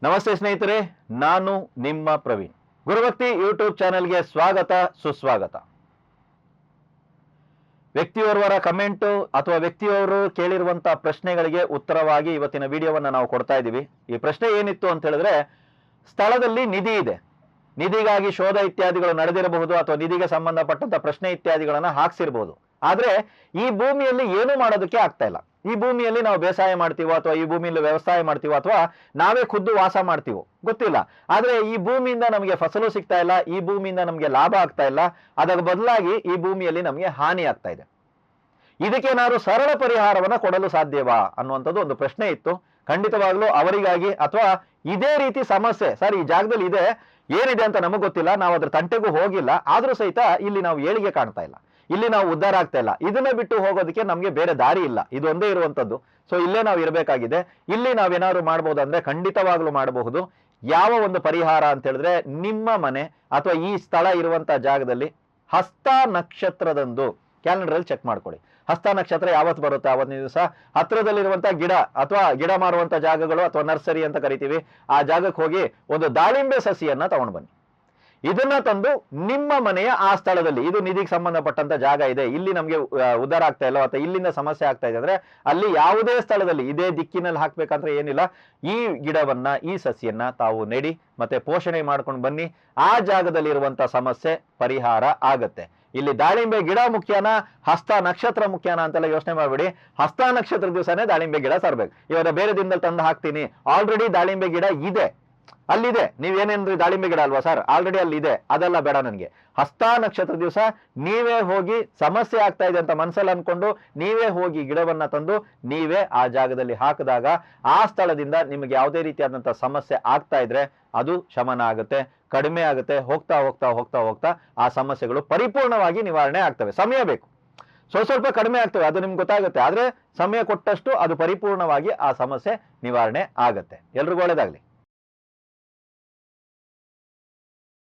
ನಮಸ್ತೆ ಸ್ನೇಹಿತರೆ, ನಾನು ನಿಮ್ಮ ಪ್ರವೀಣ್. ಗುರುಭಕ್ತಿ ಯೂಟ್ಯೂಬ್ ಚಾನೆಲ್ಗೆ ಸ್ವಾಗತ, ಸುಸ್ವಾಗತ. ವ್ಯಕ್ತಿಯೋರ್ವರ ಕಮೆಂಟು ಅಥವಾ ವ್ಯಕ್ತಿಯವರು ಕೇಳಿರುವಂತ ಪ್ರಶ್ನೆಗಳಿಗೆ ಉತ್ತರವಾಗಿ ಇವತ್ತಿನ ವಿಡಿಯೋವನ್ನ ನಾವು ಕೊಡ್ತಾ ಇದ್ದೀವಿ. ಈ ಪ್ರಶ್ನೆ ಏನಿತ್ತು ಅಂತ ಹೇಳಿದ್ರೆ, ಸ್ಥಳದಲ್ಲಿ ನಿಧಿ ಇದೆ, ನಿಧಿಗಾಗಿ ಶೋಧ ಇತ್ಯಾದಿಗಳು ನಡೆದಿರಬಹುದು ಅಥವಾ ನಿಧಿಗೆ ಸಂಬಂಧಪಟ್ಟಂತ ಪ್ರಶ್ನೆ ಇತ್ಯಾದಿಗಳನ್ನ ಹಾಕ್ಸಿರ್ಬೋದು. ಆದ್ರೆ ಈ ಭೂಮಿಯಲ್ಲಿ ಏನು ಮಾಡೋದಕ್ಕೆ ಆಗ್ತಾ ಇಲ್ಲ. ಈ ಭೂಮಿಯಲ್ಲಿ ನಾವು ಬೇಸಾಯ ಮಾಡ್ತೀವೋ ಅಥವಾ ಈ ಭೂಮಿಯಲ್ಲಿ ವ್ಯವಸಾಯ ಮಾಡ್ತೀವೋ ಅಥವಾ ನಾವೇ ಖುದ್ದು ವಾಸ ಮಾಡ್ತೀವೋ ಗೊತ್ತಿಲ್ಲ. ಆದ್ರೆ ಈ ಭೂಮಿಯಿಂದ ನಮಗೆ ಫಸಲು ಸಿಗ್ತಾ ಇಲ್ಲ, ಈ ಭೂಮಿಯಿಂದ ನಮಗೆ ಲಾಭ ಆಗ್ತಾ ಇಲ್ಲ, ಅದರ ಬದಲಾಗಿ ಈ ಭೂಮಿಯಲ್ಲಿ ನಮಗೆ ಹಾನಿ ಆಗ್ತಾ ಇದೆ. ಇದಕ್ಕೇನಾದ್ರು ಸರಳ ಪರಿಹಾರವನ್ನ ಕೊಡಲು ಸಾಧ್ಯವಾ ಅನ್ನುವಂಥದ್ದು ಒಂದು ಪ್ರಶ್ನೆ ಇತ್ತು. ಖಂಡಿತವಾಗ್ಲೂ ಅವರಿಗಾಗಿ ಅಥವಾ ಇದೇ ರೀತಿ ಸಮಸ್ಯೆ ಸರ್ ಈ ಜಾಗದಲ್ಲಿ ಇದೆ, ಏನಿದೆ ಅಂತ ನಮಗ್ ಗೊತ್ತಿಲ್ಲ, ನಾವು ಅದ್ರ ತಂಟೆಗೂ ಹೋಗಿಲ್ಲ, ಆದ್ರೂ ಸಹಿತ ಇಲ್ಲಿ ನಾವು ಏಳಿಗೆ ಕಾಣ್ತಾ ಇಲ್ಲ, ಇಲ್ಲಿ ನಾವು ಉದ್ಧಾರ ಆಗ್ತಾ ಇಲ್ಲ, ಇದನ್ನ ಬಿಟ್ಟು ಹೋಗೋದಕ್ಕೆ ನಮ್ಗೆ ಬೇರೆ ದಾರಿ ಇಲ್ಲ, ಇದು ಒಂದೇ ಇರುವಂತದ್ದು. ಸೊ ಇಲ್ಲೇ ನಾವು ಇರಬೇಕಾಗಿದೆ, ಇಲ್ಲಿ ನಾವೇನಾದ್ರು ಮಾಡ್ಬೋದು ಅಂದ್ರೆ ಖಂಡಿತವಾಗ್ಲೂ ಮಾಡಬಹುದು. ಯಾವ ಒಂದು ಪರಿಹಾರ ಅಂತ ಹೇಳಿದ್ರೆ, ನಿಮ್ಮ ಮನೆ ಅಥವಾ ಈ ಸ್ಥಳ ಇರುವಂತ ಜಾಗದಲ್ಲಿ ಹಸ್ತ ನಕ್ಷತ್ರದಂದು ಕ್ಯಾಲೆಂಡರ್ ಅಲ್ಲಿ ಚೆಕ್ ಮಾಡ್ಕೊಳ್ಳಿ. ಹಸ್ತ ನಕ್ಷತ್ರ ಯಾವತ್ತು ಬರುತ್ತೆ ಅವತ್ತಿನ ದಿವಸ ಹತ್ರದಲ್ಲಿರುವಂತ ಗಿಡ ಅಥವಾ ಗಿಡ ಮಾರುವಂತ ಜಾಗಗಳು ಅಥವಾ ನರ್ಸರಿ ಅಂತ ಕರಿತೀವಿ, ಆ ಜಾಗಕ್ಕೆ ಹೋಗಿ ಒಂದು ದಾಳಿಂಬೆ ಸಸಿಯನ್ನ ತಗೊಂಡು ಬನ್ನಿ. ಇದನ್ನ ತಂದು ನಿಮ್ಮ ಮನೆಯ ಆ ಸ್ಥಳದಲ್ಲಿ, ಇದು ನಿಧಿಗೆ ಸಂಬಂಧಪಟ್ಟಂತ ಜಾಗ ಇದೆ, ಇಲ್ಲಿ ನಮ್ಗೆ ಉದ್ಧಾರ ಆಗ್ತಾ ಇಲ್ಲ ಅಥವಾ ಇಲ್ಲಿಂದ ಸಮಸ್ಯೆ ಆಗ್ತಾ ಇದೆ ಅಂದ್ರೆ ಅಲ್ಲಿ ಯಾವುದೇ ಸ್ಥಳದಲ್ಲಿ ಇದೇ ದಿಕ್ಕಿನಲ್ಲಿ ಹಾಕ್ಬೇಕಂದ್ರೆ ಏನಿಲ್ಲ, ಈ ಗಿಡವನ್ನ ಈ ಸಸಿಯನ್ನ ತಾವು ನೆಡಿ ಮತ್ತೆ ಪೋಷಣೆ ಮಾಡ್ಕೊಂಡು ಬನ್ನಿ. ಆ ಜಾಗದಲ್ಲಿ ಇರುವಂತ ಸಮಸ್ಯೆ ಪರಿಹಾರ ಆಗತ್ತೆ. ಇಲ್ಲಿ ದಾಳಿಂಬೆ ಗಿಡ ಮುಖ್ಯನಾ ಹಸ್ತ ನಕ್ಷತ್ರ ಮುಖ್ಯನಾ ಅಂತೆಲ್ಲ ಯೋಚನೆ ಮಾಡ್ಬೇಡಿ. ಹಸ್ತ ನಕ್ಷತ್ರ ದಿವಸನೇ ದಾಳಿಂಬೆ ಗಿಡ ತರಬೇಕು. ಇವಾಗ ಬೇರೆ ದಿನದಲ್ಲಿ ತಂದು ಹಾಕ್ತೀನಿ, ಆಲ್ರೆಡಿ ದಾಳಿಂಬೆ ಗಿಡ ಇದೆ, ಅಲ್ಲಿದೆ, ನೀವೇನೇನ್ರಿ ದಾಳಿಂಬೆ ಗಿಡ ಅಲ್ವಾ ಸರ್, ಆಲ್ರೆಡಿ ಅಲ್ಲಿ ಇದೆ, ಅದೆಲ್ಲ ಬೇಡ ನನಗೆ. ಹಸ್ತ ನಕ್ಷತ್ರ ದಿವಸ ನೀವೇ ಹೋಗಿ ಸಮಸ್ಯೆ ಆಗ್ತಾ ಇದೆ ಅಂತ ಮನಸ್ಸಲ್ಲಿ ಅನ್ಕೊಂಡು ನೀವೇ ಹೋಗಿ ಗಿಡವನ್ನ ತಂದು ನೀವೇ ಆ ಜಾಗದಲ್ಲಿ ಹಾಕಿದಾಗ ಆ ಸ್ಥಳದಿಂದ ನಿಮಗೆ ಯಾವುದೇ ರೀತಿಯಾದಂತಹ ಸಮಸ್ಯೆ ಆಗ್ತಾ ಇದ್ರೆ ಅದು ಶಮನ ಆಗುತ್ತೆ, ಕಡಿಮೆ ಆಗುತ್ತೆ. ಹೋಗ್ತಾ ಹೋಗ್ತಾ ಹೋಗ್ತಾ ಹೋಗ್ತಾ ಆ ಸಮಸ್ಯೆಗಳು ಪರಿಪೂರ್ಣವಾಗಿ ನಿವಾರಣೆ ಆಗ್ತವೆ. ಸಮಯ ಬೇಕು, ಸ್ವಲ್ಪ ಕಡಿಮೆ ಆಗ್ತವೆ, ಅದು ನಿಮ್ಗೆ ಗೊತ್ತಾಗುತ್ತೆ. ಆದ್ರೆ ಸಮಯ ಕೊಟ್ಟಷ್ಟು ಅದು ಪರಿಪೂರ್ಣವಾಗಿ ಆ ಸಮಸ್ಯೆ ನಿವಾರಣೆ ಆಗತ್ತೆ. ಎಲ್ರಿಗೂ ಒಳ್ಳೆದಾಗ್ಲಿ.